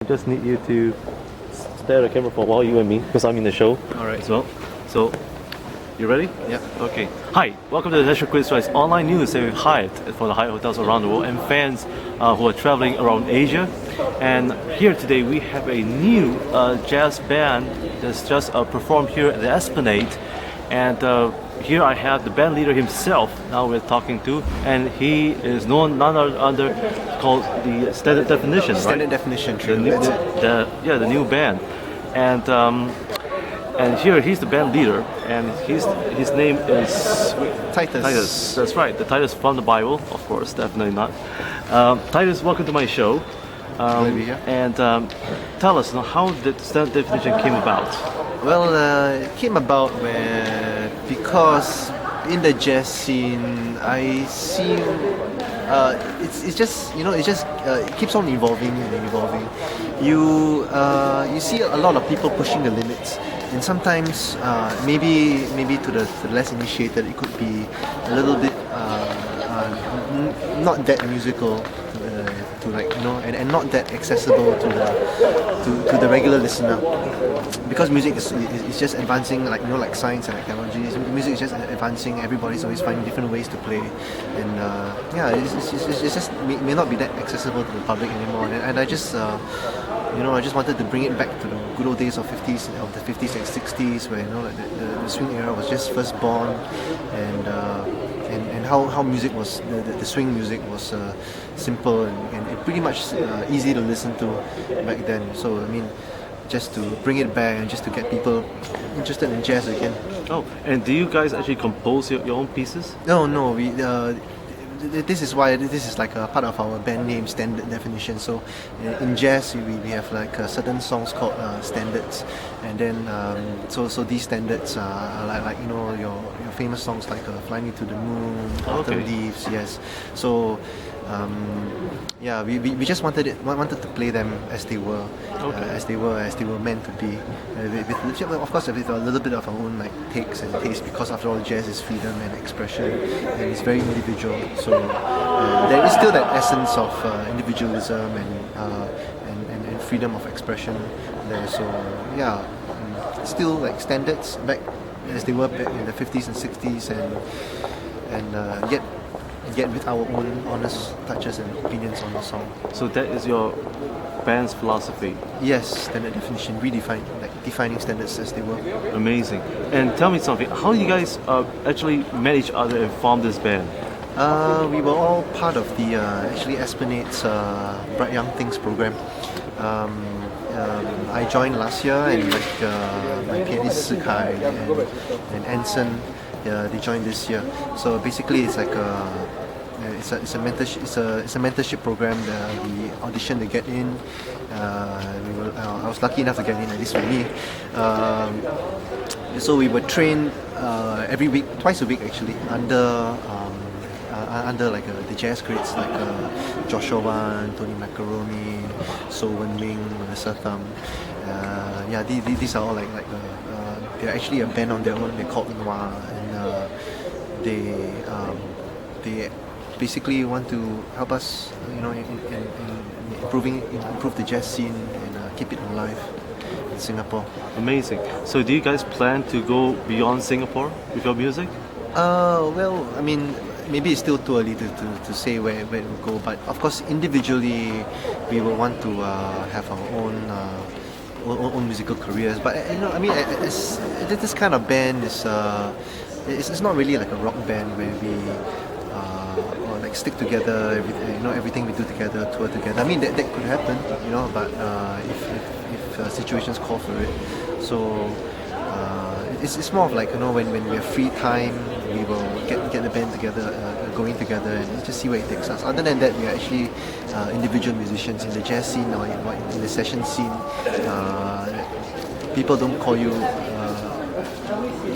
I just need you to stare at the camera for a while, you and me, because I'm in the show. Alright. As well. So, you ready? Yep. Okay. Hi, welcome to the National Quiz Prize online news with Hyatt for the Hyatt hotels around the world and fans who are traveling around Asia. And here today we have a new jazz band that's just performed here at the Esplanade. And here I have the band leader himself. Now we're talking to, and he is known none other called the Standard Definition, right? Standard Definition, true. The new, the new band, and here he's the band leader, and his name is Titus. Titus. That's right. The Titus from the Bible, of course, definitely not. Titus, welcome to my show. Glad to be here. And tell us now, how did Standard Definition came about? Well, it came about because in the jazz scene, I see it keeps on evolving and evolving. You see a lot of people pushing the limits, and sometimes maybe to the less initiated, it could be a little bit not that musical. And not that accessible to the regular listener, because music is just advancing, like science and technology. Music is just advancing. Everybody's always finding different ways to play, and it's just may not be that accessible to the public anymore. And I just wanted to bring it back to the good old days of the 50s and 60s, where the swing era was just first born, and how music was, the swing music was simple and pretty much easy to listen to back then. So I mean, just to bring it back and just to get people interested in jazz again. Oh, and do you guys actually compose your own pieces? No, we. This is why this is like a part of our band name, Standard Definition. So in jazz we have like certain songs called standards, and then so these standards are like your famous songs like Fly Me to the Moon, Autumn Leaves, yes. So we just wanted to play them as they were, as they were meant to be. Of course, with a little bit of our own like takes and taste, because after all, jazz is freedom and expression, and it's very individual. So there is still that essence of individualism and freedom of expression there. So still like standards back as they were back in the 50s and 60s, and yet with our own honest touches and opinions on the song. So that is your band's philosophy? Yes, Standard Definition, defining standards as they were. Amazing. And tell me something, how do you guys actually met each other and formed this band? We were all part of the Esplanade's Bright Young Things program. I joined last year, and my pianist Sikai and Anson, they joined this year. So basically, it's like it's a mentorship program. We auditioned to get in. I was lucky enough to get in, at least for me. So we were trained every week, twice a week actually, under like the jazz greats like Joshua Wan, Tony Macaroni, So Wen Ming, Melissa Thum. These are all like they're actually a band on their own. They're called Noir, and they basically want to help us, improve the jazz scene and keep it alive in Singapore. Amazing. So do you guys plan to go beyond Singapore with your music? Well, I mean, maybe it's still too early to say where it will go, but of course individually we will want to have our own musical careers. But this kind of band is it's not really like a rock band where we or like stick together, everything we do together, tour together. I mean that could happen, but if situations call for it. So it's more of like, when we have free time, we will get the band together, going together, and just see where it takes us. Other than that, we are actually individual musicians in the jazz scene or in the session scene. People don't call you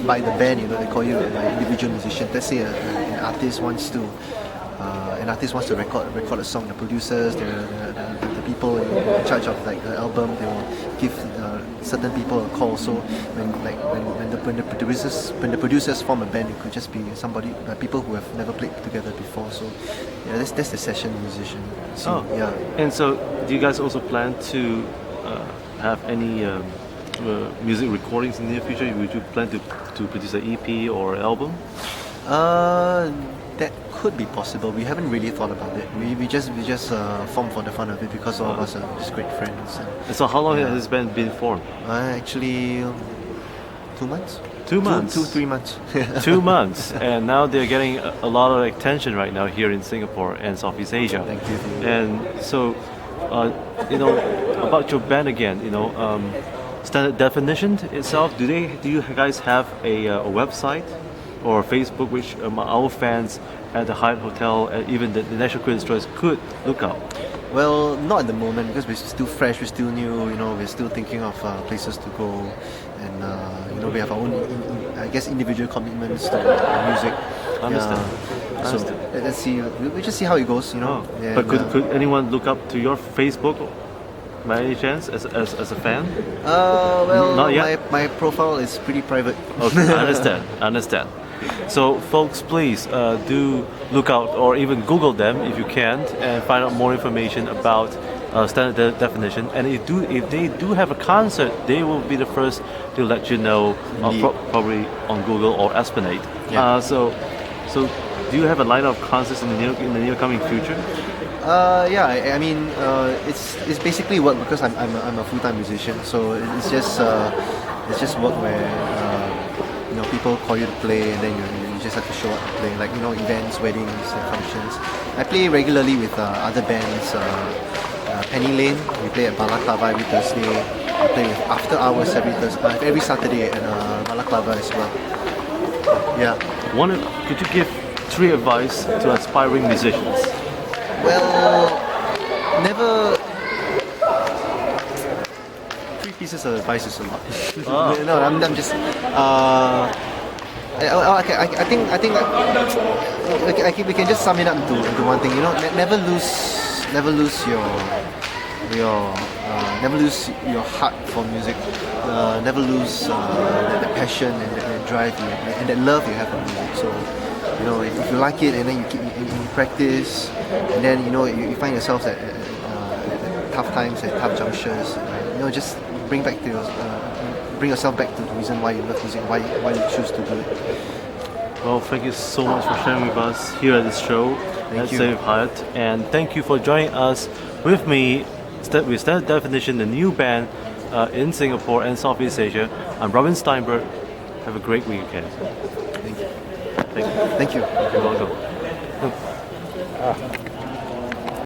by the band, they call you an individual musician. Let's say an artist wants to record a song. The producers, the people in charge of like the album, they will give certain people a call. So when the producers form a band, it could just be somebody people who have never played together before. So yeah, that's the session musician. So, yeah. And so, do you guys also plan to have any music recordings in the near future? Would you plan to produce an EP or an album? That could be possible. We haven't really thought about it. We just formed for the fun of it because all of us are just great friends. And so how long has this band been formed? Actually, 2 months. 2 months? 3 months. 2 months. And now they're getting a lot of attention right now here in Singapore and Southeast Asia. Thank you. And so, about your band again, Standard Definition itself, do you guys have a website or Facebook which our fans at the Hyatt Hotel and even the National Critics' Choice could look up? Well, not at the moment because we're still fresh, we're still new. We're still thinking of places to go, and we have our own, I guess, individual commitments to music. Understand. So let's see. We just see how it goes. Yeah, but could anyone look up to your Facebook by any chance as a fan? Well, not yet. My profile is pretty private. Okay, I understand. So, folks, please do look out or even Google them if you can and find out more information about Standard Definition. And if they do have a concert, they will be the first to let you know, probably on Google or Esplanade. Yeah. So, do you have a lineup of concerts in the near coming future? Yeah, I mean, it's basically work because I'm a full-time musician, so it's just work where people call you to play, and then you just have to show up and play, like events, weddings, and functions. I play regularly with other bands. Penny Lane, we play at Balaclava every Thursday. I play with After Hours every Saturday at Balaclava as well. Yeah. Could you give 3 advice to aspiring musicians? Well, never. 3 pieces of advice is a lot. No, I'm just. I think we can just sum it up into one thing. Never lose your heart for music. Never lose the passion and the drive and the love you have for music. So, if you like it and then you practice, and then you find yourself at tough times, at tough junctures, just bring yourself back to the reason why you love music, why you choose to do it. Well, thank you so much for sharing with us here at this show at Save Hyatt, and thank you for joining us with me with Standard Definition, the new band in Singapore and Southeast Asia. I'm Robin Stienberg. Have a great weekend. Thank you. Thank you. Thank you. You're welcome.